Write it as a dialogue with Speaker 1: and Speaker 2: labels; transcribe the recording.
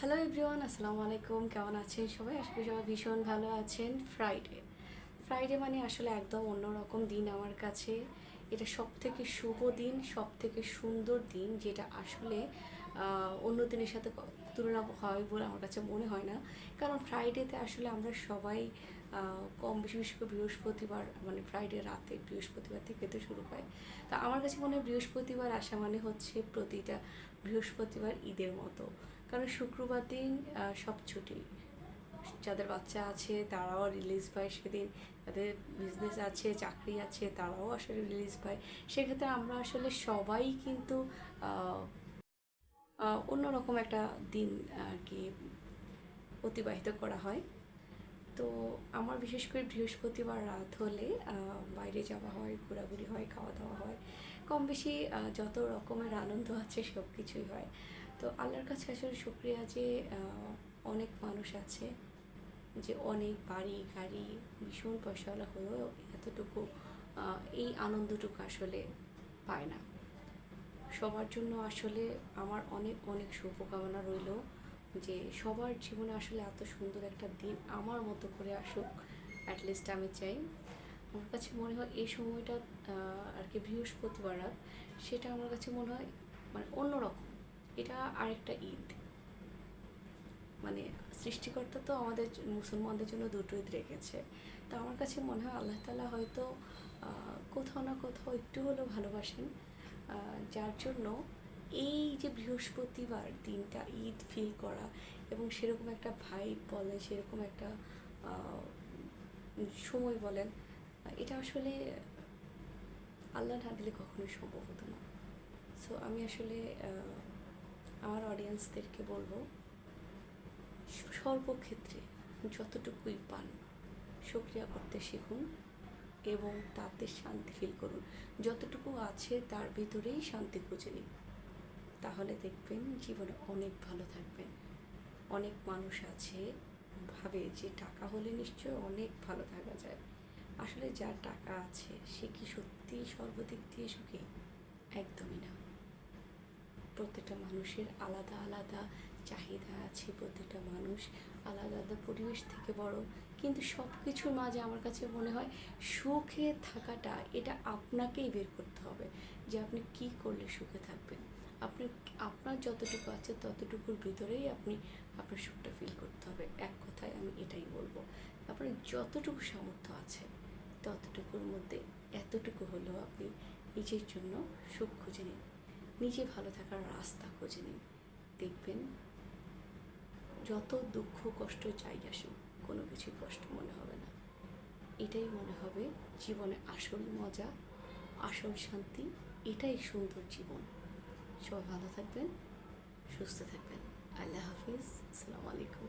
Speaker 1: Hello everyone, আসসালামু আলাইকুম। কেমন আছেন সবাই? আশা করি সবাই ভীষণ ভালো আছেন। ফ্রাইডে মানে আসলে একদম অন্যরকম দিন আমার কাছে। এটা সবথেকে শুভ দিন, সবথেকে সুন্দর দিন, যেটা আসলে অন্য দিনের সাথে তুলনা হয় বলে আমার কাছে মনে হয় না। কারণ ফ্রাইডেতে আসলে আমরা সবাই কম বেশি, বিশেষ করে বৃহস্পতিবার, মানে ফ্রাইডে রাতে বৃহস্পতিবার থেকে তো শুরু হয়। তা আমার কাছে মনে হয় বৃহস্পতিবার আসা মানে হচ্ছে প্রতিটা বৃহস্পতিবার ঈদের মতো। কারণ শুক্রবার দিন সব ছুটি, যাদের বাচ্চা আছে তারাও রিলিজ পায় সেদিন, যাদের বিজনেস আছে, চাকরি আছে, তারাও আসলে রিলিজ পায়। সেক্ষেত্রে আমরা আসলে সবাই কিন্তু অন্যরকম একটা দিন আর কি অতিবাহিত করা হয়। তো আমার বিশেষ করে বৃহস্পতিবার রাত হলে বাইরে যাওয়া হয়, ঘোরাঘুরি হয়, খাওয়া দাওয়া হয়, কম বেশি যত রকমের আনন্দ আছে সব কিছুই হয়। তো আল্লাহর কাছে আসলে শুক্রিয়া যে অনেক মানুষ আছে যে অনেক বাড়ি গাড়ি, ভীষণ পয়সাওয়ালা হয়েও এতটুকু এই আনন্দটুকু আসলে পায় না। সবার জন্য আসলে আমার অনেক অনেক শুভকামনা রইল যে সবার জীবনে আসলে এত সুন্দর একটা দিন আমার মতো করে আসুক। অ্যাটলিস্ট আমি চাই। আমার কাছে মনে হয় এই সময়টা আর কি বৃহস্পতিবার রাত, সেটা আমার কাছে মনে হয় মানে অন্যরকম। এটা আরেকটা ঈদ। মানে সৃষ্টিকর্তা তো আমাদের মুসলমানদের জন্য দুটো ঈদ রেখেছে। তো আমার কাছে মনে হয় আল্লাহ তাআলা হয়তো কোথাও না কোথাও একটু হলেও ভালোবাসেন, যার জন্য এই যে বৃহস্পতিবার দিনটা ঈদ ফিল করা এবং সেরকম একটা ভাইব বলেন, সেরকম একটা সময় বলেন, এটা আসলে আল্লাহ না দিলে কখনোই সম্ভব হতো না। সো আমি আসলে আমার অডিয়েন্সদেরকে বলবো, সর্বক্ষেত্রে যতটুকুই পান শুকরিয়া করতে শিখুন এবং তাতে শান্তি ফিল করুন। যতটুকু আছে তার ভিতরেই শান্তি খুঁজে নিন, তাহলে দেখবেন জীবনে অনেক ভালো থাকবেন। অনেক মানুষ আছে ভাবে যে টাকা হলে নিশ্চয় অনেক ভালো থাকা যায়। আসলে যার টাকা আছে সে কি সত্যিই সর্বদিক দিয়ে সুখী? একদমই না। প্রত্যেকটা মানুষের আলাদা আলাদা চাহিদা আছে, প্রত্যেকটা মানুষ আলাদা আলাদা পরিবেশ থেকে বড়। কিন্তু সব কিছুর মাঝে আমার কাছে মনে হয় সুখে থাকাটা, এটা আপনাকেই বের করতে হবে যে আপনি কি করলে সুখে থাকবেন। আপনি আপনার যতটুকু আছে ততটুকুর ভিতরেই আপনি আপনার সুখটা ফিল করতে হবে। এক কথায় আমি এটাই বলবো, আপনার যতটুকু সামর্থ্য আছে ততটুকুর মধ্যে এতটুকু হলেও আপনি নিজের জন্য সুখ খুঁজে নিন, নিজে ভালো থাকার রাস্তা খুঁজে নিন। দেখবেন যত দুঃখ কষ্ট যাই আসুক কোনো কিছুই কষ্ট মনে হবে না। এটাই মনে হবে জীবনে আসল মজা, আসল শান্তি, এটাই সুন্দর জীবন। সবাই ভালো থাকবেন, সুস্থ থাকবেন। আল্লাহ হাফিজ, আসসালামু আলাইকুম।